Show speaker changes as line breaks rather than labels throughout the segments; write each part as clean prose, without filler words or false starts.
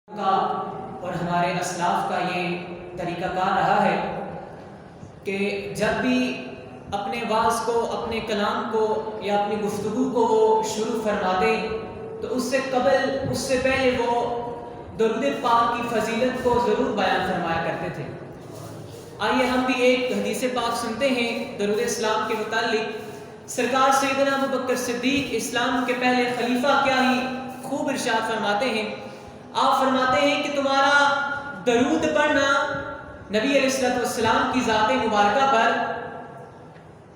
کا اور ہمارے اسلاف کا یہ طریقہ کار رہا ہے کہ جب بھی اپنے واعظ کو، اپنے کلام کو یا اپنی گفتگو کو وہ شروع فرماتے تو اس سے پہلے وہ درود پاک کی فضیلت کو ضرور بیان فرمایا کرتے تھے۔ آئیے ہم بھی ایک حدیث پاک سنتے ہیں درود اسلام کے متعلق۔ سرکار سیدنا ابوبکر صدیق اسلام کے پہلے خلیفہ کیا ہی خوب ارشاد فرماتے ہیں۔ آپ فرماتے ہیں کہ تمہارا درود پڑھنا نبی علیہ السلام کی ذات مبارکہ پر،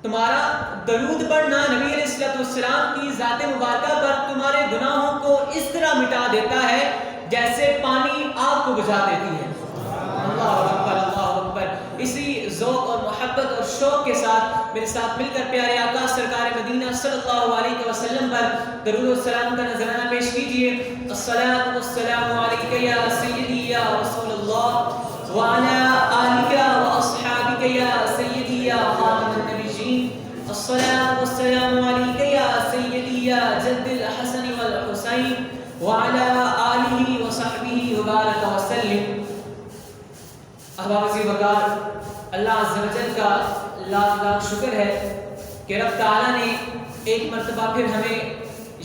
تمہارا درود پڑھنا نبی علیہ السلام کی ذات مبارکہ پر تمہارے گناہوں کو اس طرح مٹا دیتا ہے جیسے پانی آگ کو بجھا دیتی ہے۔ اللہ اکبر، اللہ اکبر۔ اسی ذوق اور محبت اور شوق کے ساتھ میرے ساتھ مل کر پیارے آقا سرکار مدینہ صلی اللہ علیہ وسلم پر درود و سلام کا نذرانہ پیش کیجئے۔ الصلاۃ والسلام علیک یا سیدی یا رسول اللہ وعلی آلک واصحابک یا سیدی یا خاتم النبیین۔ الصلاۃ والسلام علیک یا سیدی یا جد الحسن والحسین وعلی آلہ وصحبہ وبارک وسلم۔ احباب عزیز وقار، اللہ عز و جل کا لاکھ لاکھ شکر ہے کہ رب تعالیٰ نے ایک مرتبہ پھر ہمیں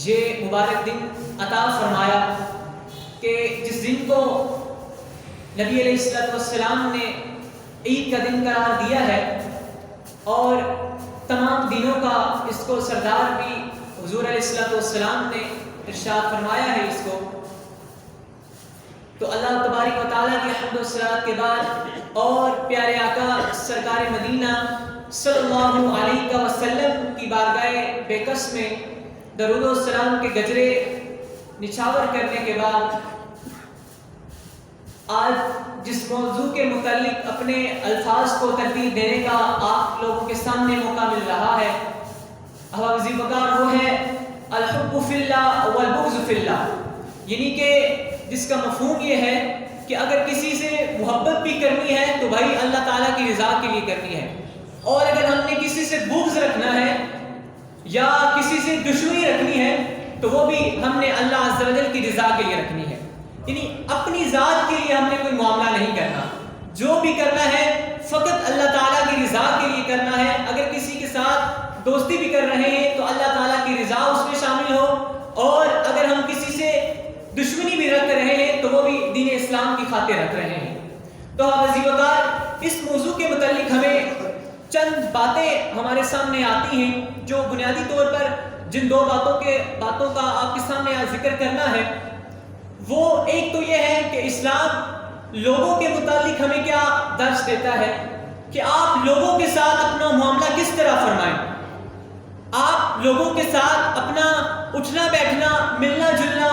یہ مبارک دن عطا فرمایا کہ جس دن کو نبی علیہ السلام نے عید کا دن قرار دیا ہے اور تمام دنوں کا اس کو سردار بھی حضور علیہ السلام نے ارشاد فرمایا ہے اس کو۔ تو اللہ تبارک و تعالیٰ کی حمد و صلوات کے بعد اور پیارے آقا سرکار مدینہ صلی اللہ علیہ وسلم کی بارگاہ بیکس میں درود و سلام کے گجرے نچھاور کرنے کے بعد آج جس موضوع کے متعلق اپنے الفاظ کو ترتیب دینے کا آپ لوگوں کے سامنے موقع مل رہا ہے، احباب عزیز وقار، وہ ہے الحب فی اللہ والبغض فی اللہ، یعنی کہ جس کا مفہوم یہ ہے کہ اگر کسی سے محبت بھی کرنی ہے تو بھائی اللہ تعالیٰ کی رضا کے لیے کرنی ہے، اور اگر ہم نے کسی سے بغض رکھنا ہے یا کسی سے دشمنی رکھنی ہے تو وہ بھی ہم نے اللہ عز و جل کی رضا کے لیے رکھنی ہے، یعنی اپنی ذات کے لیے ہم نے کوئی معاملہ نہیں کرنا، جو بھی کرنا ہے فقط اللہ تعالیٰ کی رضا کے لیے کرنا ہے۔ اگر کسی کے ساتھ دوستی بھی کر رہے ہیں تو اللہ تعالیٰ کی رضا اس میں شامل ہو، اور اگر ہم کسی سے دشمنی بھی رکھ رہے ہیں تو وہ بھی دین اسلام کی خاطر رکھ رہے ہیں۔ تو عزیز وقار، اس موضوع کے متعلق ہمیں چند باتیں ہمارے سامنے آتی ہیں جو بنیادی طور پر جن دو باتوں کا آپ کے سامنے ذکر کرنا ہے، وہ ایک تو یہ ہے کہ اسلام لوگوں کے متعلق ہمیں کیا درس دیتا ہے کہ آپ لوگوں کے ساتھ اپنا معاملہ کس طرح فرمائیں، آپ لوگوں کے ساتھ اپنا اٹھنا بیٹھنا، ملنا جلنا،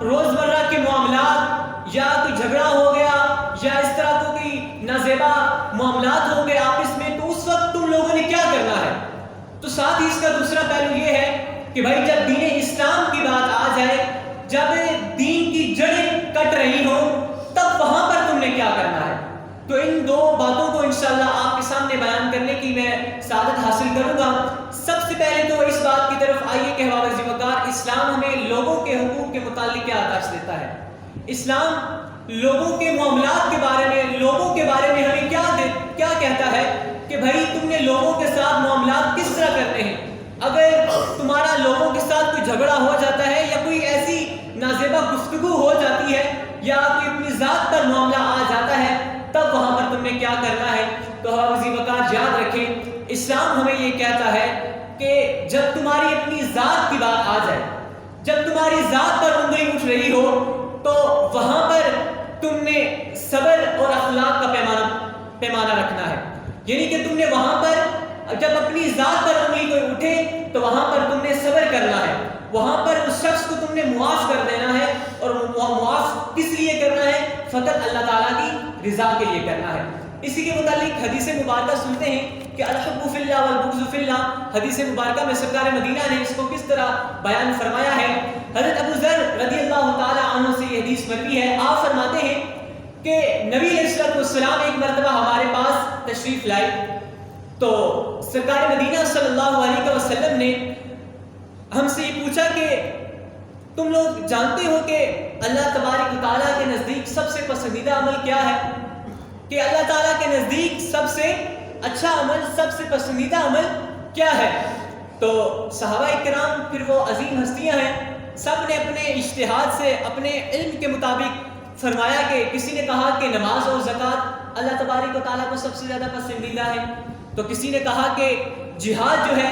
روزمرہ کے معاملات، یا کوئی جھگڑا ہو گیا یا اس طرح کو کوئی نازیبا معاملات ہو گئے آپس میں، تو اس وقت تم لوگوں نے کیا کرنا ہے۔ تو ساتھ ہی اس کا دوسرا پہلو یہ ہے کہ بھائی جب دین اسلام کی بات آ جائے، جب دین کی جڑیں کٹ رہی ہوں، تب وہاں پر تم نے کیا کرنا ہے۔ تو ان دو باتوں کو انشاءاللہ آپ کے سامنے بیان کرنے کی میں سعادت حاصل کروں گا۔ سب سے پہلے تو اس بات کی طرف آئیے کہ احباب عزیز وقار، اسلام ہمیں لوگوں کے حقوق کے متعلق کیا درس دیتا ہے۔ اسلام لوگوں کے معاملات کے بارے میں، لوگوں کے بارے میں ہمیں کیا کہتا ہے کہ بھائی تم نے لوگوں کے ساتھ معاملات کس طرح کرنے ہیں۔ اگر تمہارا لوگوں کے ساتھ کوئی جھگڑا ہو جاتا ہے یا کوئی ایسی نازیبا گفتگو ہو جاتی ہے یا کوئی اپنی ذات پر معاملہ آ جاتا ہے، تب وہاں پر تم نے کیا کرنا ہے۔ تو عزیز وقار یاد رکھیں، اسلام ہمیں یہ کہتا ہے کہ جب تمہاری اپنی ذات کی بات آ جائے، جب تمہاری ذات پر انگلی اٹھ رہی ہو، تو وہاں پر تم نے صبر اور اخلاق کا پیمانہ رکھنا ہے، یعنی کہ تم نے وہاں پر جب اپنی ذات پر انگلی کوئی اٹھے تو وہاں پر تم نے صبر کرنا ہے، وہاں پر اس شخص کو تم نے معاف کر دینا ہے، اور معاف کس لیے کرنا ہے؟ فقط اللہ تعالیٰ کی رضا کے لیے کرنا ہے۔ اسی کے متعلق حدیث مبارکہ سنتے ہیں کہ الحب فی اللہ والبغض فی اللہ، حدیث مبارکہ میں سرکار مدینہ نے اس کو کس طرح بیان فرمایا ہے۔ حضرت ابو ذر رضی اللہ تعالی عنہ سے یہ حدیث مروی ہے، آپ فرماتے ہیں کہ نبی علیہ السلام ایک مرتبہ ہمارے پاس تشریف لائے تو سرکار مدینہ صلی اللہ علیہ وسلم نے ہم سے یہ پوچھا کہ تم لوگ جانتے ہو کہ اللہ تبارک و تعالیٰ کے نزدیک سب سے پسندیدہ عمل کیا ہے؟ کہ اللہ تعالیٰ کے نزدیک سب سے اچھا عمل، سب سے پسندیدہ عمل کیا ہے؟ تو صحابہ کرام پھر وہ عظیم ہستیاں ہیں، سب نے اپنے اجتہاد سے اپنے علم کے مطابق فرمایا کہ کسی نے کہا کہ نماز اور زکوٰۃ اللہ تبارک و تعالیٰ کو سب سے زیادہ پسندیدہ ہے، تو کسی نے کہا کہ جہاد جو ہے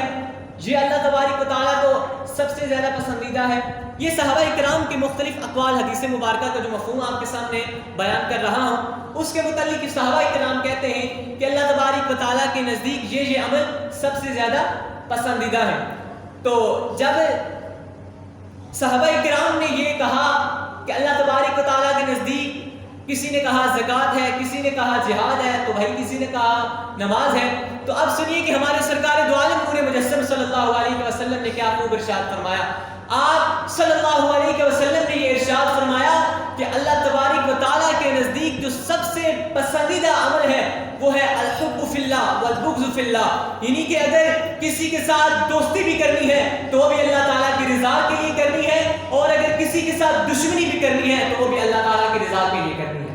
یہ اللہ تبارک و تعالیٰ کو سب سے زیادہ پسندیدہ ہے۔ یہ صحابہ کرام کے مختلف اقوال، حدیث مبارکہ کا جو مفہوم آپ کے سامنے بیان کر رہا ہوں، اس کے متعلق صحابہ کرام کہتے ہیں کہ اللہ تبارک و تعالیٰ کے نزدیک یہ عمل سب سے زیادہ پسندیدہ ہے۔ تو جب صحابہ کرام نے یہ کہا کہ اللہ تبارک و تعالیٰ کے نزدیک، کسی نے کہا زکوٰۃ ہے، کسی نے کہا جہاد ہے، تو بھائی کسی نے کہا نماز ہے، تو اب سنیے کہ ہمارے سرکار دو عالم نور مجسم صلی اللہ علیہ وسلم نے کیا خوب ارشاد فرمایا۔ آپ صلی اللہ علیہ وسلم نے یہ ارشاد فرمایا کہ اللہ تبارک و تعالیٰ کے نزدیک جو سب سے پسندیدہ عمل ہے وہ ہے الحب فی اللہ والبغض فی اللہ، یعنی کہ اگر کسی کے ساتھ دوستی بھی کرنی ہے تو وہ بھی اللہ تعالیٰ کی رضا کے لیے کرنی ہے، اور اگر کسی کے ساتھ دشمنی بھی کرنی ہے تو وہ بھی اللہ تعالیٰ کی رضا کے لیے کرنی ہے۔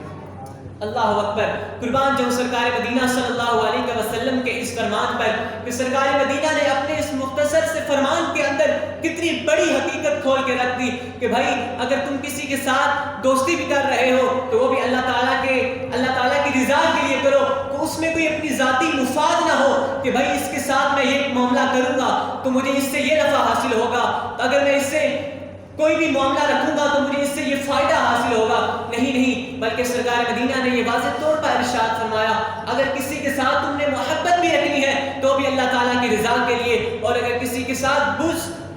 اللہ اکبر، قربان جو سرکار مدینہ صلی اللہ علیہ وسلم کے اس فرمان پر کہ سرکار مدینہ نے اپنے اس مختصر سے فرمان کے اندر کتنی بڑی حقیقت کھول کے رکھ دی کہ بھائی اگر تم کسی کے ساتھ دوستی بھی کر رہے ہو تو وہ بھی اللہ تعالیٰ کی رضا کے لیے کرو، تو اس میں کوئی اپنی ذاتی مفاد نہ ہو کہ بھائی اس کے ساتھ میں یہ معاملہ کروں گا تو مجھے اس سے یہ نفع حاصل ہوگا، تو اگر میں اس سے کوئی بھی معاملہ رکھوں گا تو مجھے اس سے یہ فائدہ حاصل ہوگا۔ نہیں، بلکہ سرکار مدینہ نے یہ واضح طور پر ارشاد فرمایا اگر کسی کے ساتھ تم نے محبت بھی رکھنی ہے تو بھی اللہ تعالیٰ کی رضا کے لیے، اور اگر کسی کے ساتھ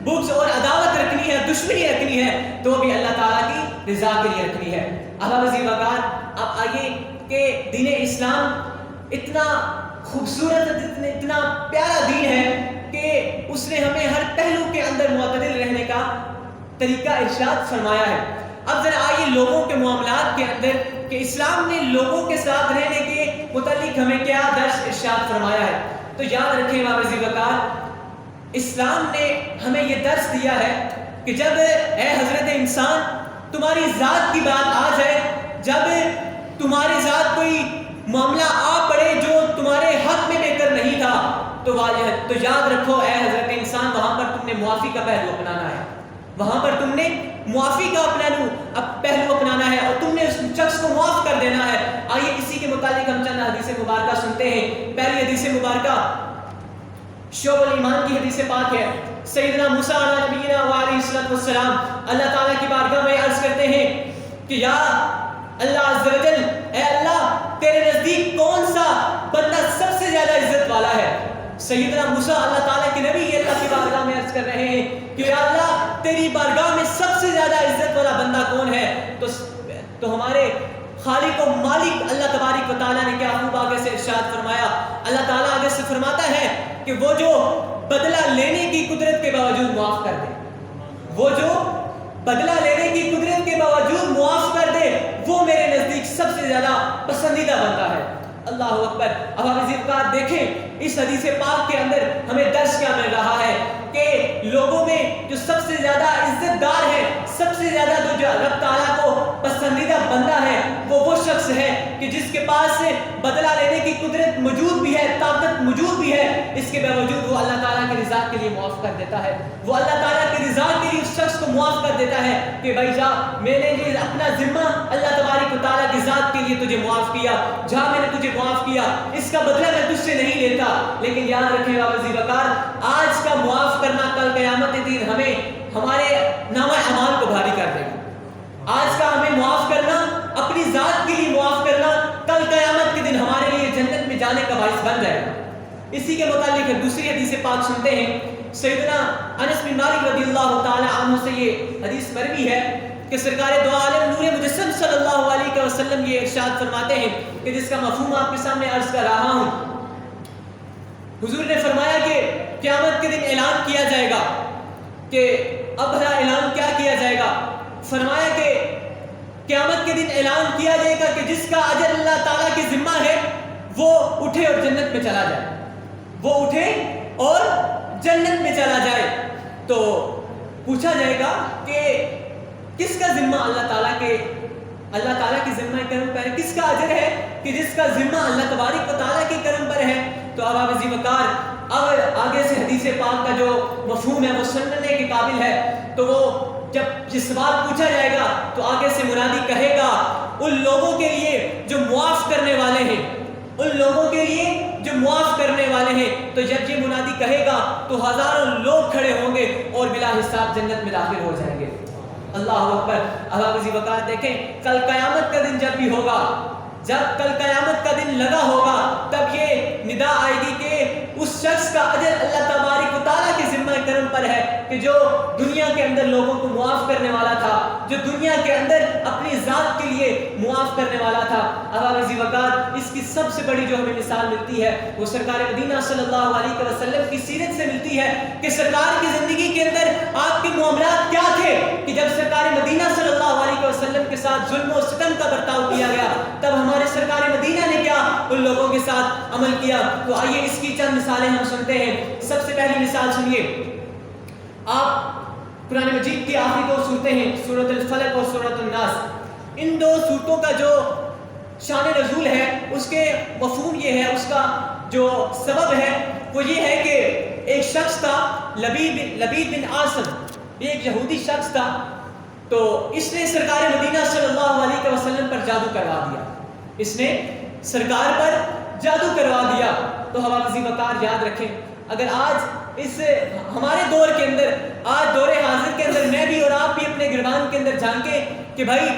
بغض اور عداوت رکھنی ہے، دشمنی رکھنی ہے، تو بھی اللہ تعالیٰ کی رضا کے لیے رکھنی ہے۔ عزیز وقار، اب آئیے کہ دین اسلام اتنا خوبصورت، اتنا پیارا دین ہے کہ اس نے ہمیں ہر پہلو کے اندر معتدل رہنے کا طریقہ ارشاد فرمایا ہے۔ اب ذرا آئیے لوگوں کے معاملات کے اندر کہ اسلام نے لوگوں کے ساتھ رہنے کے متعلق ہمیں کیا درس ارشاد فرمایا ہے۔ تو یاد رکھیں عزیز وقار، اسلام نے ہمیں یہ درس دیا ہے کہ جب اے حضرت انسان تمہاری ذات کی بات آ جائے، جب تمہاری ذات کوئی معاملہ آ پڑے جو تمہارے حق میں بہتر نہیں تھا، تو یاد رکھو اے حضرت انسان وہاں پر تم نے معافی کا پہلو اپنانا ہے، وہاں پر تم نے معافی کا پہلو اپنانا ہے، اور تم نے اس شخص کو معاف کر دینا ہے۔ آئیے اسی کے متعلق ہم چند حدیث مبارکہ سنتے ہیں۔ پہلی حدیث مبارکہ شعب الایمان کی حدیث پاک ہے۔ سیدنا موسیٰ علیہ نبینا علیہ السلام اللہ تعالیٰ کی بارگاہ میں عرض کرتے ہیں کہ یا اللہ عز و جل، اے اللہ تیرے نزدیک کون سا بندہ سب سے زیادہ عزت والا ہے؟ سیدنا موسیٰ اللہ تعالیٰ کے نبی یہ اللہ کی بارگاہ میں عرض کر رہے ہیں کہ یا اللہ تیری بارگاہ میں سب سے زیادہ عزت والا بندہ کون ہے؟ تو ہمارے خالق و مالک اللہ تبارک و تعالیٰ نے کیا خوب آگے سے ارشاد فرمایا۔ اللہ تعالیٰ آگے سے فرماتا ہے کہ وہ جو بدلہ لینے کی قدرت کے باوجود معاف کر دے، وہ جو بدلہ لینے کی قدرت کے باوجود معاف کر دے، وہ میرے نزدیک سب سے زیادہ پسندیدہ بندہ ہے۔ اللہ اکبر۔ اب آپ اس بات دیکھیں اس حدیث پاک کے اندر ہمیں درس کیا مل رہا ہے کہ لوگوں میں جو سب سے زیادہ عزت دار ہے، سب سے زیادہ جو رب تعالیٰ کو پسندیدہ بندہ ہے، وہ شخص ہے کہ جس کے پاس بدلہ لینے کی قدرت موجود بھی ہے، طاقت موجود بھی ہے، اس کے باوجود وہ اللہ تعالیٰ کی رضا کے لیے معاف کر دیتا ہے، وہ اللہ تعالیٰ کی رضا کے لیے اس شخص کو معاف کر دیتا ہے کہ بھائی جا میں نے یہ اپنا ذمہ اللہ تبارک و تعالیٰ کی ذات کے لیے تجھے معاف کیا، جہاں میں نے تجھے معاف کیا اس کا بدلہ میں تجھ سے نہیں لیتا۔ لیکن یاد رکھیں عزیز وقار، آج کا معاف کرنا کل قیامت دن ہمیں ہمارے نامہ اعمال کو بھاری کر دے گا۔ آج کا ہمیں معاف کرنا، اپنی ذات کے لیے معاف کرنا، کل قیامت کے دن ہمارے لیے جنت میں جانے کا باعث بن جائے گا۔ اسی کے متعلق دوسری حدیث پاک سنتے ہیں۔ سیدنا انس بن مالک رضی اللہ تعالی عنہ سے یہ حدیث مروی ہے کہ سرکار دو عالم نور مجسم صلی اللہ علیہ وسلم یہ ارشاد فرماتے ہیں کہ جس کا مفہوم آپ کے سامنے عرض کر رہا ہوں۔ حضور نے فرمایا کہ قیامت کے دن اعلان کیا جائے گا کہ اب اعلان کیا جائے گا؟ فرمایا کہ قیامت کے دن اعلان کیا جائے گا کہ جس کا اجر اللہ تعالیٰ کی ذمہ ہے وہ اٹھے اور جنت میں چلا جائے، وہ اٹھے اور جنت میں چلا جائے۔ تو پوچھا جائے گا کہ کس کا ذمہ اللہ تعالیٰ کے ذمہ کرم پر ہے، کس کا اجر ہے کہ جس کا ذمہ اللہ تبارک و تعالیٰ کے کرم پر ہے. تو احباب عزیز وقار، اب آگے سے حدیث پاک کا جو مفہوم ہے وہ سننے کے قابل ہے. تو وہ جب یہ سوال پوچھا جائے گا تو آگے سے منادی کہے گا ان لوگوں کے لیے جو معاف کرنے والے ہیں، ان لوگوں کے لیے جو معاف کرنے والے ہیں. تو جب یہ منادی کہے گا تو ہزاروں لوگ کھڑے ہوں گے اور بلا حساب جنت میں داخل ہو جائیں گے. اللہ اکبر. احباب عزیز وقار دیکھیں، کل قیامت کا دن جب بھی ہوگا، جب کل قیامت کا دن لگا ہوگا، تب یہ ندا آئے گی کہ اس شخص کا اجر اللہ تبارک و تعالیٰ کے ذمہ کرم پر ہے کہ جو دنیا کے اندر لوگوں کو معاف کرنے والا تھا، جو دنیا کے اندر اپنی ذات کے لیے معاف کرنے والا تھا. احباب عزیز وقار، اس کی سب سے بڑی جو ہمیں مثال ملتی ہے وہ سرکار مدینہ صلی اللہ علیہ وسلم کی سیرت سے ملتی ہے کہ سرکار کی زندگی کے اندر آپ کے معاملات کیا تھے کہ جب سرکار مدینہ صلی اللہ علیہ وسلم کے ساتھ ظلم و ستم کا برتاؤ کیا گیا، تب ہمارے سرکار مدینہ نے کیا ان لوگوں کے ساتھ عمل کیا. تو آئیے اس کی چند مثالیں ہم سنتے ہیں. سب سے پہلی مثال سنیے، آپ قرآن مجید کی آخری دو صورتیں ہیں، سورۃ الفلق اور سورۃ الناس. ان دو صورتوں کا جو شان نزول ہے، اس کے مفہوم یہ ہے، اس کا جو سبب ہے وہ یہ ہے کہ ایک شخص تھا لبید بن عاصم، یہ ایک یہودی شخص تھا. تو اس نے سرکار مدینہ صلی اللہ علیہ وسلم پر جادو کروا دیا، اس نے سرکار پر جادو کروا دیا. تو حوالہ عزیز وقار یاد رکھیں، اگر آج اس ہمارے دور کے اندر، آج دور حاضر کے اندر میں بھی اور آپ بھی اپنے گردان کے اندر جھانکیں کہ بھائی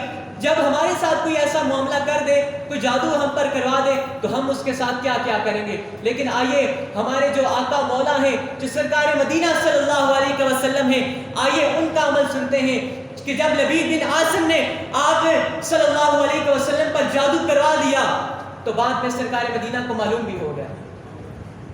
جب ہمارے ساتھ کوئی ایسا معاملہ کر دے، کوئی جادو ہم پر کروا دے، تو ہم اس کے ساتھ کیا کیا کریں گے. لیکن آئیے ہمارے جو آقا مولا ہیں، جو سرکار مدینہ صلی اللہ علیہ وسلم ہیں، آئیے ان کا عمل سنتے ہیں کہ جب لبید بن عاصم نے آپ صلی اللہ علیہ وسلم پر جادو کروا دیا تو بعد میں سرکار مدینہ کو معلوم بھی ہو گیا،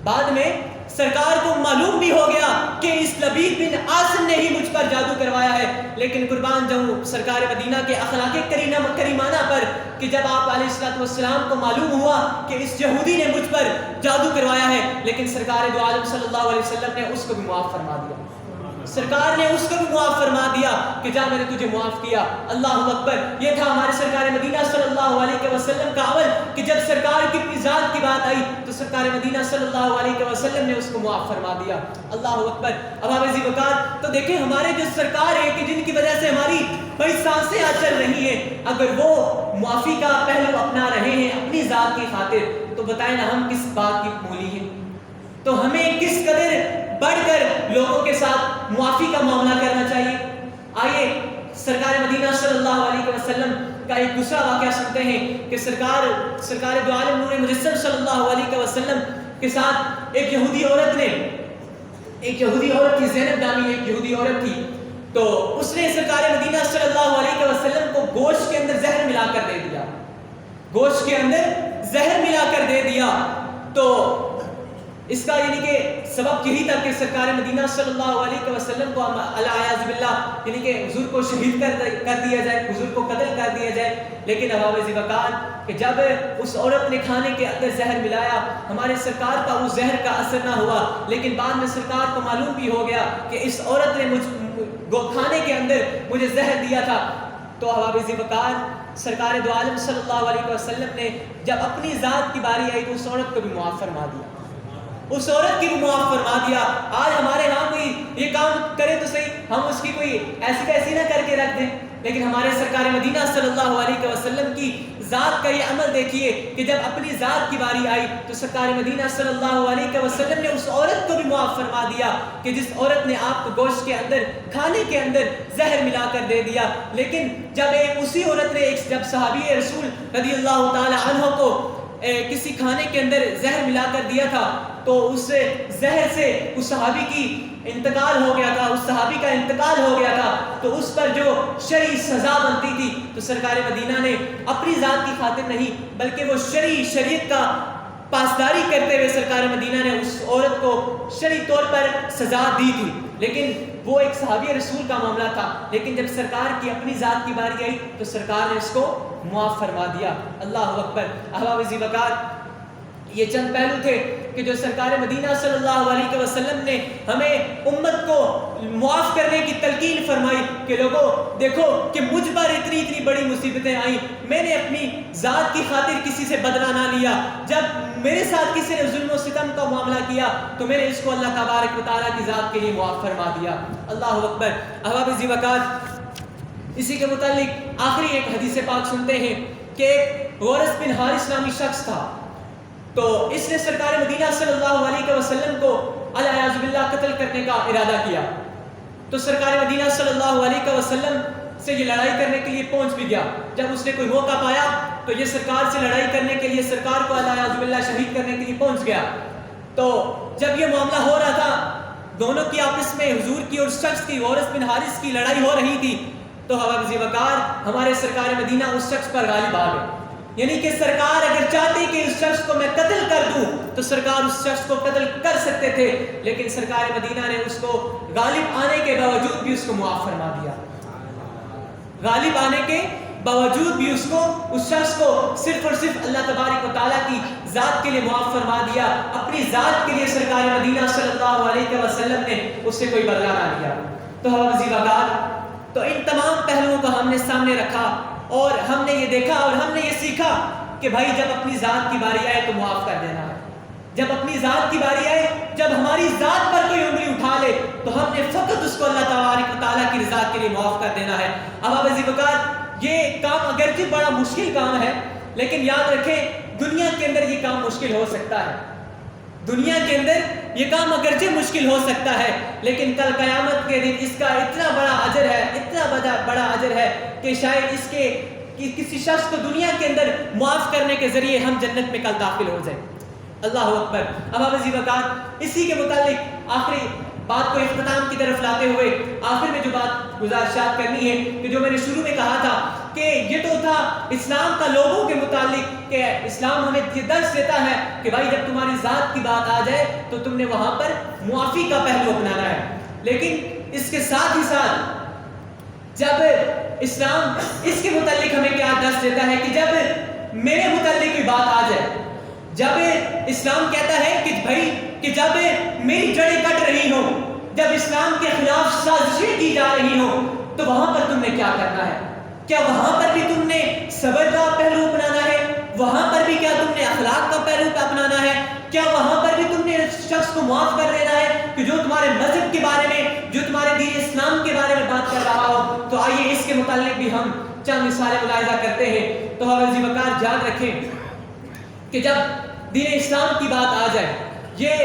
بعد میں سرکار کو معلوم بھی ہو گیا کہ اس لبید بن عاصم نے ہی مجھ پر جادو کروایا ہے. لیکن قربان جاؤں سرکار مدینہ کے اخلاق کریمانہ پر کہ جب آپ علیہ السلام کو معلوم ہوا کہ اس یہودی نے مجھ پر جادو کروایا ہے، لیکن سرکار دو عالم صلی اللہ علیہ وسلم نے اس کو بھی معاف فرما دیا. سرکار نے اس کو بھی معاف فرما دیا کہ جا میں نے تجھے معاف کیا. اللہ اکبر. یہ تھا ہمارے سرکار مدینہ صلی اللہ علیہ وسلم کا عمل کہ جب سرکار کی اپنی ذات کی بات آئی تو سرکار مدینہ صلی اللہ علیہ وسلم نے اس کو معاف فرما دیا. اللہ اکبر. اب عزیز وقار تو دیکھیں ہمارے جو سرکار ہے کہ جن کی وجہ سے ہماری بڑی سانسیں آج چل رہی ہیں، اگر وہ معافی کا پہلو اپنا رہے ہیں اپنی ذات کی خاطر، تو بتائیں نا ہم کس بات کی مولی ہیں. تو ہمیں کس قدر بڑھ کر لوگوں کے ساتھ معافی کا معاملہ کرنا چاہیے. آئیے سرکار مدینہ صلی اللہ علیہ وسلم کا ایک دوسرا واقعہ سنتے ہیں کہ سرکار دو عالم نور مجسم صلی اللہ علیہ وسلم کے ساتھ ایک یہودی عورت تھی، زینب نامی ایک یہودی عورت تھی. تو اس نے سرکار مدینہ صلی اللہ علیہ وسلم کو گوشت کے اندر زہر ملا کر دے دیا، گوشت کے اندر زہر ملا کر دے دیا. تو اس کا یعنی کہ سبب یہی تھا کہ سرکار مدینہ صلی اللہ علیہ وسلم کو الیاذ باللہ یعنی کہ حضور کو شہید کر دیا جائے، حضور کو قتل کر دیا جائے. لیکن احباب عزیز وقار کہ جب اس عورت نے کھانے کے اندر زہر ملایا، ہمارے سرکار کا اس زہر کا اثر نہ ہوا، لیکن بعد میں سرکار کو معلوم بھی ہو گیا کہ اس عورت نے کھانے کے اندر مجھے زہر دیا تھا. تو احباب عزیز وقار سرکار دو عالم صلی اللہ علیہ وسلم نے جب اپنی ذات کی باری آئی تو اس عورت کو بھی معاف فرما دیا، اس عورت کی بھی معاف فرما دیا. آج ہمارے ہاں کوئی یہ کام کرے تو صحیح، ہم اس کی کوئی ایسی کیسی نہ کر کے رکھ دیں، لیکن ہمارے سرکار مدینہ صلی اللہ علیہ وسلم کی ذات کا یہ عمل دیکھیے کہ جب اپنی ذات کی باری آئی تو سرکار مدینہ صلی اللہ علیہ وسلم نے اس عورت کو بھی معاف فرما دیا کہ جس عورت نے آپ کو گوشت کے اندر کھانے کے اندر زہر ملا کر دے دیا. لیکن جب اسی عورت نے جب صحابی رسول رضی اللہ تعالی عنہ کو کسی کھانے کے اندر زہر ملا کر دیا تھا تو اس زہر سے اس صحابی کی انتقال ہو گیا تھا، اس صحابی کا انتقال ہو گیا تھا. تو اس پر جو شرعی سزا بنتی تھی تو سرکار مدینہ نے اپنی ذات کی خاطر نہیں بلکہ وہ شریعت کا پاسداری کرتے ہوئے سرکار مدینہ نے اس عورت کو شرعی طور پر سزا دی تھی. لیکن وہ ایک صحابی رسول کا معاملہ تھا، لیکن جب سرکار کی اپنی ذات کی باری آئی تو سرکار نے اس کو معاف فرما دیا. اللہ اکبر. احباب عزیز وقار یہ چند پہلو تھے کہ جو سرکار مدینہ صلی اللہ علیہ وسلم نے ہمیں امت کو معاف کرنے کی تلقین فرمائی کہ لوگوں دیکھو کہ مجھ پر اتنی بڑی مصیبتیں آئیں، میں نے اپنی ذات کی خاطر کسی سے بدلہ نہ لیا، جب میرے ساتھ کسی نے ظلم و ستم کا معاملہ کیا تو میں نے اس کو اللہ تبارک و تعالیٰ کی ذات کے لیے معاف فرما دیا۔ اللہ اکبر۔ احباب ذی وقار، اسی کے متعلق آخری ایک حدیث پاک سنتے ہیں کہ غورث بن حارث نامی شخص تھا، تو اس نے سرکار مدینہ صلی اللہ علیہ وسلم کو اعوذ باللہ قتل کرنے کا ارادہ کیا، تو سرکار مدینہ صلی اللہ علیہ وسلم سے یہ لڑائی کرنے کے لیے پہنچ بھی گیا۔ جب اس نے کوئی موقع پایا تو یہ سرکار سے لڑائی کرنے کے لیے، سرکار کو اعوذ باللہ شہید کرنے کے لیے پہنچ گیا۔ تو جب یہ معاملہ ہو رہا تھا، دونوں کی آپس میں حضور کی اور شخص کی، غورث بن حارث کی لڑائی ہو رہی تھی، تو احباب ذی وقار ہمارے سرکار مدینہ اس شخص پر غالب آ گئے۔ یعنی کہ سرکار اگر چاہتے کہ اس شخص کو میں قتل کر دوں تو سرکار اس شخص کو قتل کر سکتے تھے، لیکن سرکار مدینہ نے اس کو غالب آنے کے باوجود بھی اس کو معاف فرما دیا۔ غالب آنے کے باوجود بھی اس شخص کو صرف اور صرف اللہ تبارک و تعالیٰ کی ذات کے لیے معاف فرما دیا، اپنی ذات کے لیے سرکار مدینہ صلی اللہ علیہ وسلم نے اس سے کوئی بدلہ نہ لیا۔ تو احباب ذی وقار، تو ان تمام پہلوؤں کو ہم نے سامنے رکھا اور ہم نے یہ دیکھا اور ہم نے یہ سیکھا کہ بھائی جب اپنی ذات کی باری آئے تو معاف کر دینا ہے۔ جب اپنی ذات کی باری آئے، جب ہماری ذات پر کوئی انگلی اٹھا لے تو ہم نے فقط اس کو اللہ تبارک و تعالیٰ کی رضا کے لیے معاف کر دینا ہے۔ احباب ذی وقار، یہ کام اگرچہ بڑا مشکل کام ہے، لیکن یاد رکھیں دنیا کے اندر یہ کام مشکل ہو سکتا ہے، دنیا کے اندر یہ کام اگرچہ مشکل ہو سکتا ہے، لیکن کل قیامت کے دن اس کا اتنا بڑا اجر ہے، اتنا بڑا اجر ہے کہ شاید اس کے کسی شخص کو دنیا کے اندر معاف کرنے کے ذریعے ہم جنت میں کل داخل ہو جائیں۔ اللہ اکبر۔ احباب ذی وقار، اسی کے متعلق آخری بات کو اختتام کی طرف لاتے ہوئے آخر میں جو بات گزارشات کرنی ہے کہ جو میں نے شروع میں کہا تھا کہ یہ تو تھا اسلام کا لوگوں کے متعلق کہ اسلام ہمیں یہ درس دیتا ہے کہ بھائی جب تمہاری ذات کی بات آ جائے تو تم نے وہاں پر معافی کا پہلو اپنانا ہے، لیکن اس کے ساتھ ہی ساتھ جب اسلام اس کے متعلق ہمیں کیا درس دیتا ہے کہ جب میرے متعلق کوئی بات آ جائے، جب اسلام کہتا ہے کہ بھائی کہ جب میری جڑیں کٹ رہی ہوں، جب اسلام کے خلاف سازشیں کی جا رہی ہوں تو وہاں پر تم نے کیا کرنا ہے؟ کیا وہاں پر بھی تم نے صبر کا پہلو اپنانا ہے؟ وہاں پر بھی کیا تم نے اخلاق کا پہلو اپنانا ہے؟ کیا وہاں پر بھی تم نے شخص کو معاف کر دینا ہے کہ جو تمہارے مذہب کے بارے میں، جو تمہارے دین اسلام کے بارے میں بات کر رہا ہو؟ تو آئیے اس کے متعلق بھی ہم چند مثالیں ملاحظہ کرتے ہیں۔ تو احباب ذی وقار یاد رکھیں کہ جب دین اسلام کی بات آ جائے، یہ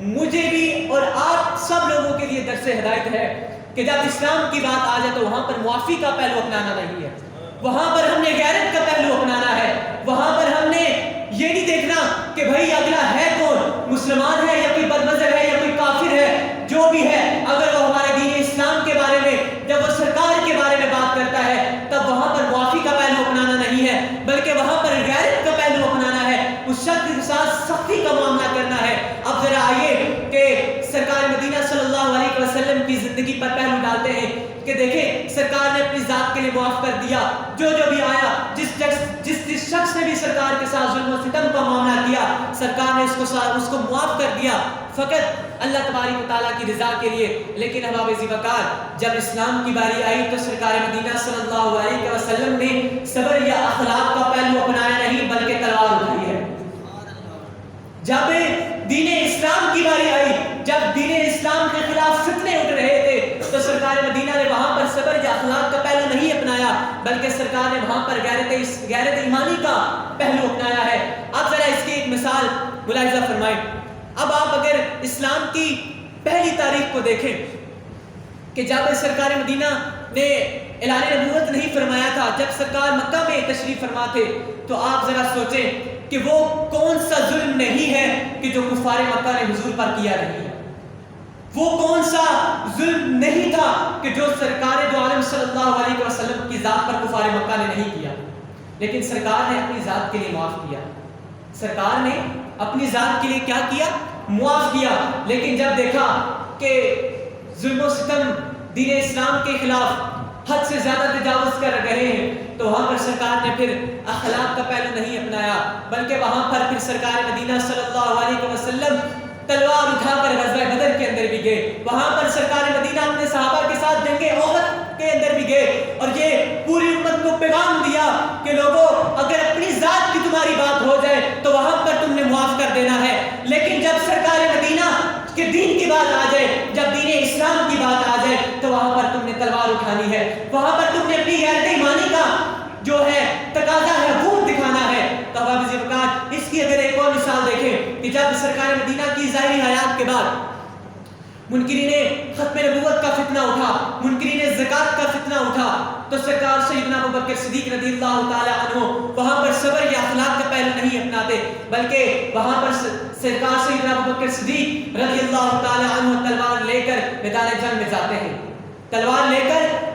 مجھے بھی اور آپ سب لوگوں کے لیے درس ہدایت ہے کہ جب اسلام کی بات آ جائے تو وہاں پر معافی کا پہلو اپنانا نہیں ہے، وہاں پر ہم نے غیرت کا پہلو اپنانا ہے، وہاں پر ہم نے یہ نہیں دیکھنا کہ بھائی اگلا ہے کون، مسلمان ہے یا کوئی بد مذہب ہے یا کوئی کافر ہے، جو بھی ہے اگر وہ ہمارے دین اسلام کے بارے میں، جب وہ سرکار کے بارے میں بات کرتا ہے تب وہاں پر معافی کا پہلو اپنانا نہیں ہے، بلکہ وہاں پر غیرت کا پہلو اپنانا ہے، اس شخص کے ساتھ سختی کا معاملہ کرنا ہے۔ اب ذرا آئیے کہ سرکار مدینہ صلی اللہ علیہ وسلم کی زندگی پر پہلو ڈالتے ہیں کہ دیکھیں سرکار نے اپنی ذات کے لیے معاف کر دیا، جو بھی آیا، جس شخص نے بھی سرکار کے ساتھ ظلم و ستم کا معاملہ کیا، سرکار نے اس کو معاف کر دیا فقط اللہ تبارک و تعالیٰ کی رضا کے لیے۔ لیکن احباب ذی وقار، جب اسلام کی باری آئی تو سرکار مدینہ صلی اللہ علیہ وسلم نے صبر یا اخلاق کا پہلو اپنایا نہیں بلکہ تلوار اٹھائی ہے۔ جب دین اسلام کی باری آئی، جب دین اسلام کے خلاف فتنے اٹھ رہے تھے تو سرکار مدینہ نے وہاں پر صبر یا اخلاق کا پہلو نہیں اپنایا بلکہ سرکار نے وہاں پر غیرت ایمانی کا پہلو اپنایا ہے۔ اب ذرا اس کی ایک مثال ملاحظہ فرمائیں۔ اب آپ اگر اسلام کی پہلی تاریخ کو دیکھیں کہ جب سرکار مدینہ نے اعلان نبوت نہیں فرمایا تھا، جب سرکار مکہ میں تشریف فرما تھے، تو آپ ذرا سوچیں کہ وہ کون سا ظلم نہیں ہے کہ جو کفار مکہ نے حضور پر کیا نہیں ہے، وہ کون سا ظلم نہیں تھا کہ جو سرکار دو عالم صلی اللہ علیہ وسلم کی ذات پر کفار مکہ نے نہیں کیا، لیکن سرکار نے اپنی ذات کے لیے معاف کیا، سرکار نے اپنی ذات کے لیے کیا کیا؟ معاف کیا۔ لیکن جب دیکھا کہ ظلم و ستم دین اسلام کے خلاف حد سے زیادہ تجاوز کر رہے ہیں، تو وہاں پر سرکار نے پھر اخلاق کا پہلو نہیں اپنایا، بلکہ وہاں پر پھر سرکار مدینہ صلی اللہ علیہ وسلم تلوار اٹھا کر غزوہ بدر کے اندر بھی گئے، وہاں پر سرکار مدینہ اپنے صحابہ کے ساتھ جنگ احد کے اندر بھی گئے، اور یہ پوری امت کو پیغام دیا کہ لوگوں اگر اپنی ذات کی تمہاری بات ہو جائے تو وہاں پر تم نے معاف کر دینا ہے، لیکن جب سرکار مدینہ کہ دین کی بات آ جائے، جب دین اسلام کی بات آ جائے تو وہاں پر تم نے تلوار اٹھانی ہے، وہاں پر تم نے اپنی غیرت ایمانی کا جو ہے تقاضا ہے وہ دکھانا ہے۔ تو حافظ وقار اس کی اگر ایک اور مثال دیکھیں کہ جب سرکار مدینہ کی ظاہری حیات کے بعد منکرین ختم نبوت کا فتنہ اٹھا، منکرین زکات کا فتنہ اٹھا، تو سرکار سیدنا ابوبکر صدیق رضی اللہ تعالی عنہ وہاں پر صبر یا اخلاق کا پہلو نہیں اپناتے، بلکہ وہاں پر سرکار سیدنا ابوبکر صدیق رضی اللہ تعالی عنہ تلوار لے کر میدان جنگ میں جاتے ہیں، تلوار لے کر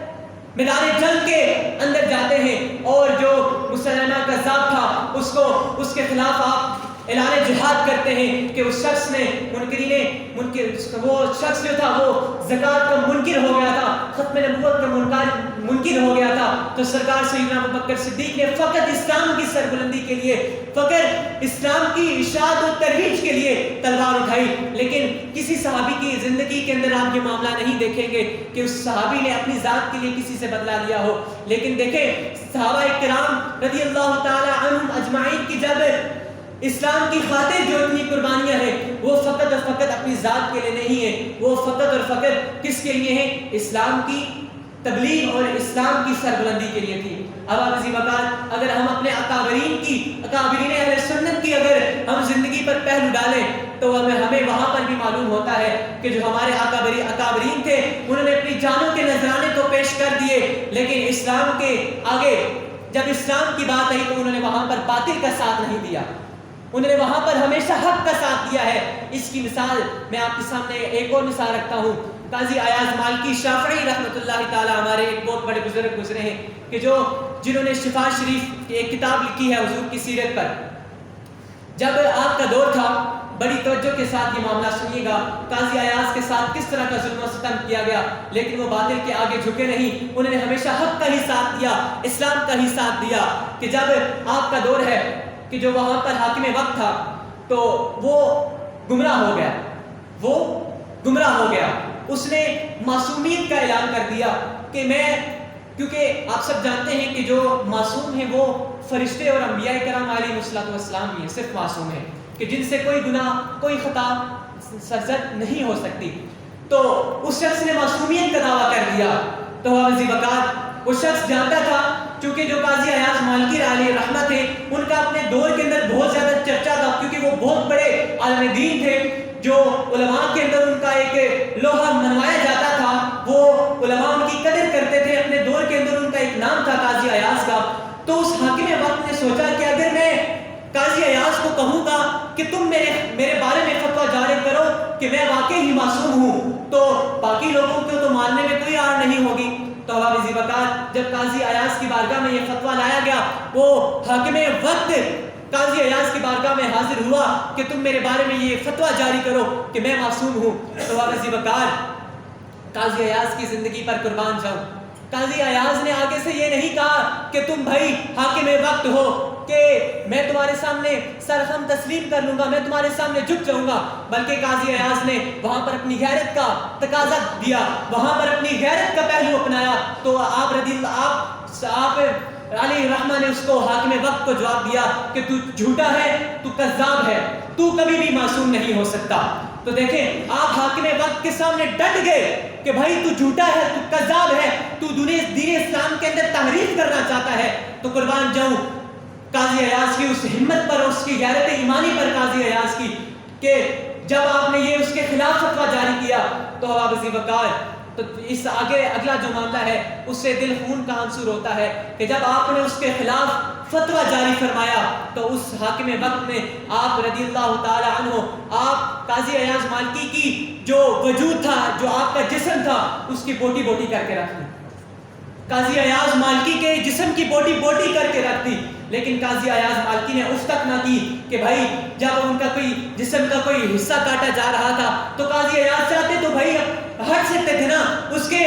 میدان جنگ کے اندر جاتے ہیں، اور جو مسلمہ کذاب تھا اس کے خلاف آپ اعلان جہاد کرتے ہیں کہ اس شخص نے وہ شخص جو تھا وہ زکات کا منکر ہو گیا تھا، ختم نبوت کا منکر ہو گیا تھا، تو سرکار سیدنا ابوبکر صدیق نے فقط اسلام کی سربلندی کے لیے، فقط اسلام کی اشاعت و ترویج کے لیے تلوار اٹھائی، لیکن کسی صحابی کی زندگی کے اندر آپ یہ معاملہ نہیں دیکھیں گے کہ اس صحابی نے اپنی ذات کے لیے کسی سے بدلہ لیا ہو، لیکن دیکھیں صحابہ کرام رضی اللہ تعالی عنہم اجمعین کی جب اسلام کی خاطر جو اتنی قربانیاں ہیں وہ فقط اور فقط اپنی ذات کے لیے نہیں ہیں، وہ فقط اور فقط کس کے لیے ہیں؟ اسلام کی تبلیغ اور اسلام کی سربلندی کے لیے تھی۔ اب آپ وقت اگر ہم اپنے اکابرین اہل سنت کی اگر ہم زندگی پر پہلو ڈالیں تو ہمیں وہاں پر بھی معلوم ہوتا ہے کہ جو ہمارے اکابرین تھے انہوں نے اپنی جانوں کے نذرانے تو پیش کر دیے، لیکن اسلام کے آگے جب اسلام کی بات آئی تو انہوں نے وہاں پر باطل کا ساتھ نہیں دیا، انہوں نے وہاں پر ہمیشہ حق کا ساتھ دیا ہے۔ اس کی مثال میں آپ کے سامنے ایک اور مثال رکھتا ہوں، قاضی ایاز مالکی شافعی رحمۃ اللہ تعالی ہمارے ایک بہت بڑے بزرگ گزرے ہیں کہ جنہوں نے شفا شریف کی ایک کتاب لکھی ہے حضور کی سیرت پر۔ جب آپ کا دور تھا، بڑی توجہ کے ساتھ یہ معاملہ سنیے گا، قاضی ایاز کے ساتھ کس طرح کا ظلم و ستم کیا گیا، لیکن وہ باطل کے آگے جھکے نہیں، انہوں نے ہمیشہ حق کا ہی ساتھ دیا، اسلام کا ہی ساتھ دیا۔ کہ جب آپ کا دور ہے کہ جو وہاں پر حاکم وقت تھا تو وہ گمراہ ہو گیا، اس نے معصومیت کا اعلان کر دیا کہ کیونکہ آپ سب جانتے ہیں کہ جو معصوم ہیں وہ فرشتے اور انبیاء کرام علیہ السلام ہی ہیں، صرف معصوم ہیں کہ جن سے کوئی گناہ کوئی خطا سرزد نہیں ہو سکتی، تو اس شخص نے معصومیت کا دعویٰ کر دیا۔ تو وہ شخص جانتا تھا، چونکہ جو قاضی ایاز مالکی علیہ رحمت تھے ان کا اپنے دور کے اندر بہت زیادہ چرچا تھا، کیونکہ وہ بہت بڑے عالم دین تھے، جو علماء کے اندر ان کا ایک لوہا منوایا جاتا تھا، وہ علماء ان کی قدر کرتے تھے، اپنے دور کے اندر ان کا ایک نام تھا قاضی ایاز کا۔ تو اس حاکم وقت نے سوچا کہ اگر میں قاضی ایاز کو کہوں گا کہ تم میرے بارے میں فتویٰ جاری کرو کہ میں واقعی ہی معصوم ہوں، تو باقی لوگوں کو تو ماننے میں کوئی آڑ نہیں ہوگی۔ تو جب قاضی ایاز کی بارگاہ میں یہ فتویٰ لایا گیا، وہ حاکم وقت قاضی ایاز کی بارگاہ میں حاضر ہوا کہ تم میرے بارے میں یہ فتویٰ جاری کرو کہ میں معصوم ہوں۔ تو قاضی ایاز کی زندگی پر قربان جاؤں، قاضی ایاز نے آگے سے یہ نہیں کہا کہ تم بھائی حاکم وقت ہو کہ میں تمہارے سامنے سرخم تسلیم کر لوں گا، میں تمہارے سامنے جھک جاؤں گا، بلکہ قاضی ایاز نے وہاں پر اپنی غیرت کا تقاضا دیا، وہاں پر اپنی غیرت کا پہلو اپنایا۔ تو آپ علی رحمہ نے اس کو حاکم وقت کو جواب دیا کہ تو جھوٹا ہے، تو کذاب ہے، تو کبھی بھی معصوم نہیں ہو سکتا۔ تو دیکھیں آپ حاکم وقت کے سامنے ڈٹ گئے کہ بھائی تو جھوٹا ہے، تو کذاب ہے، تو دین اسلام کے اندر تحریف کرنا چاہتا ہے۔ تو قربان جاؤں قاضی ایاز کی اس ہمت پر، اس کی غیرت ایمانی پر قاضی ایاز کی، کہ جب آپ نے یہ اس کے خلاف فتویٰ جاری کیا تو تو اس آگے اگلا جو معاملہ ہے اس سے دل خون کا آنسور ہوتا ہے کہ جب آپ نے اس کے خلاف فتویٰ جاری فرمایا تو اس حاکم وقت میں آپ رضی اللہ تعالی عنہ، آپ قاضی ایاز مالکی کی جو وجود تھا، جو آپ کا جسم تھا، اس کی بوٹی بوٹی کر کے رکھ دی، قاضی ایاز مالکی کے جسم کی بوٹی بوٹی کر کے رکھ دی۔ لیکن قاضی ایاز مالکی نے اف تک نہ کی کہ بھائی جب ان کا کوئی جسم کا کوئی حصہ کاٹا جا رہا تھا تو قاضی ایاز چاہتے تو بھائی ہٹ سکتے تھے نا، اس کے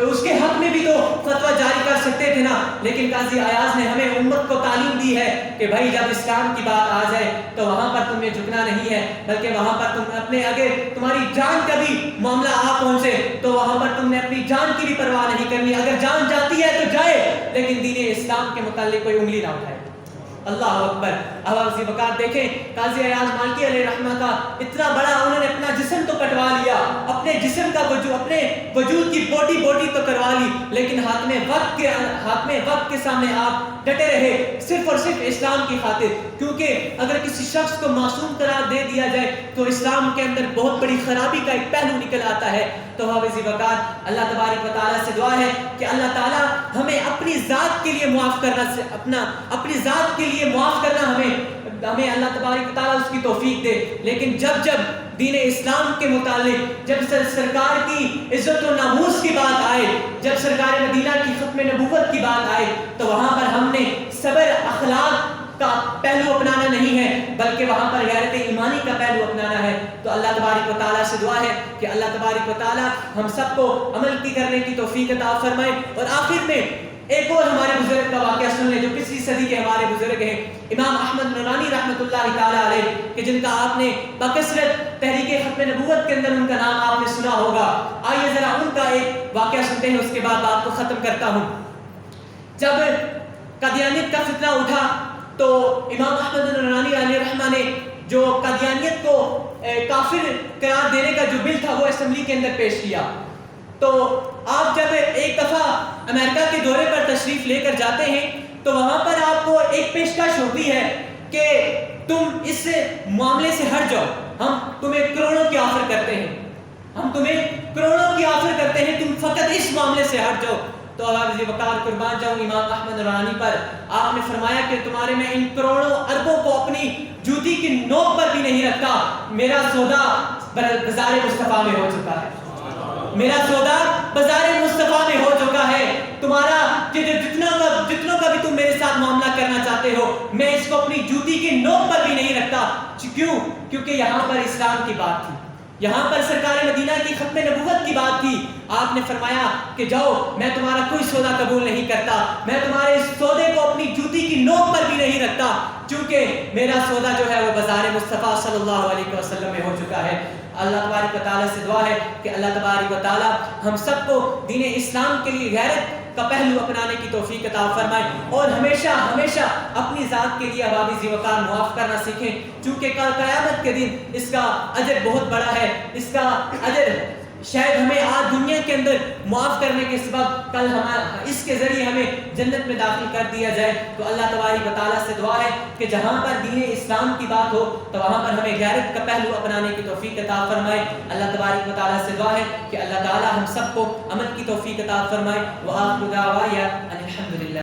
اس کے حق میں بھی تو فتویٰ جاری کر سکتے تھے نا، لیکن قاضی ایاز نے ہمیں امت کو تعلیم دی ہے کہ بھائی جب اسلام کی بات آ جائے تو وہاں پر تمہیں جھکنا نہیں ہے، بلکہ وہاں پر تم اپنے اگر تمہاری جان کا بھی معاملہ آ پہنچے تو وہاں پر تم نے اپنی جان کی بھی پرواہ نہیں کرنی، اگر جان جاتی ہے تو جائے، لیکن دین اسلام کے متعلق کوئی انگلی نہ اٹھائے۔ اللہ اکبر۔ اب آپ اسی وقت دیکھیں قاضی ایاز مالکی علیہ رحمہ کا اتنا بڑا انہوں نے اپنا جسم تو کٹوا لیا، اپنے جسم کا اپنے وجود کی بوٹی تو کروا لی، لیکن حاکم وقت کے سامنے آپ ڈٹے رہے صرف اور صرف اسلام کی خاطر، کیونکہ اگر کسی شخص کو معصوم قرار دے دیا جائے تو اسلام کے اندر بہت بڑی خرابی کا ایک پہلو نکل آتا ہے۔ تو اب اسی وقت اللہ تبارک و تعالیٰ سے دعا ہے کہ اللہ تعالیٰ ہمیں اپنی ذات کے لیے معاف کرنا، اپنی ذات کے لیے معاف کرنا ہمیں اللہ تبارک و تعالیٰ اس کی توفیق دے، لیکن جب دین اسلام کے متعلق جب سرکار کی عزت و ناموس کی بات آئے، جب سرکار مدینہ کی ختم نبوت کی بات آئے تو وہاں پر ہم نے صبر اخلاق کا پہلو اپنانا نہیں ہے، بلکہ وہاں پر غیرت ایمانی کا پہلو اپنانا ہے۔ تو اللہ تبارک و تعالیٰ سے دعا ہے کہ اللہ تبارک و تعالیٰ ہم سب کو عمل کی کرنے کی توفیق عطا فرمائے۔ اور آخر میں ایک اور ہمارے بزرگ کا واقعہ سن لیں جو پچھلی صدی کے ہمارے بزرگ ہیں، امام احمد نورانی رحمۃ اللہ تعالیٰ علیہ، کہ جن کا آپ نے بکثرت تحریک ختم نبوت کے اندر ان کا نام آپ نے سنا ہوگا۔ آئیے ذرا ان کا ایک واقعہ سنتے ہیں، اس کے بعد بات کو ختم کرتا ہوں۔ جب قادیانیت کا فتنہ اٹھا تو امام احمد نورانی علیہ رحمہ نے جو قادیانیت کو کافر قرار دینے کا جو بل تھا وہ اسمبلی کے اندر پیش کیا۔ تو آپ جب ایک دفعہ امریکہ کے دورے پر تشریف لے کر جاتے ہیں تو وہاں پر آپ کو ایک پیشکش ہوتی ہے کہ تم اس معاملے سے ہٹ جاؤ، ہم تمہیں کروڑوں کی آفر کرتے ہیں، تم فقط اس معاملے سے ہٹ جاؤ۔ تو آپ وقار قربان جاؤں امام احمد نورانی پر، آپ نے فرمایا کہ تمہارے میں ان کروڑوں اربوں کو اپنی جوتی کی نوک پر بھی نہیں رکھتا، میرا سودا بازار مصطفیٰ میں ہو چکا ہے، تمہارا جتنوں کا بھی تم میرے ساتھ معاملہ کرنا چاہتے ہو میں اس کو اپنی جوتی کی نوک پر بھی نہیں رکھتا۔ کیونکہ یہاں پر اسلام کی بات تھی، یہاں پر سرکار مدینہ کی ختم نبوت کی بات تھی۔ آپ نے فرمایا کہ جاؤ، میں تمہارا کوئی سودا قبول نہیں کرتا، میں تمہارے اس سودے کو اپنی جوتی کی نوک پر بھی نہیں رکھتا، چونکہ میرا سودا جو ہے وہ بازار مصطفیٰ صلی اللہ علیہ وسلم میں ہو چکا ہے۔ اللہ تبارک و تعالیٰ سے دعا ہے کہ اللہ تبارک و تعالیٰ ہم سب کو دین اسلام کے لیے غیرت کا پہلو اپنانے کی توفیق عطا فرمائے، اور ہمیشہ اپنی ذات کے لیے عوابی ذی وقار معاف کرنا سیکھیں، چونکہ کل قیامت کے دن اس کا اجر بہت بڑا ہے، اس کا اجر شاید ہمیں آج دنیا کے اندر معاف کرنے کے سبب کل اس کے ذریعے ہمیں جنت میں داخل کر دیا جائے۔ تو اللہ تبارک و تعالیٰ سے دعا ہے کہ جہاں پر دین اسلام کی بات ہو تو وہاں پر ہمیں غیرت کا پہلو اپنانے کی توفیق عطا فرمائے۔ اللہ تبارک و تعالیٰ سے دعا ہے کہ اللہ تعالیٰ ہم سب کو عمل کی توفیق عطا فرمائے۔ وآخر دعوانا ان الحمد للہ۔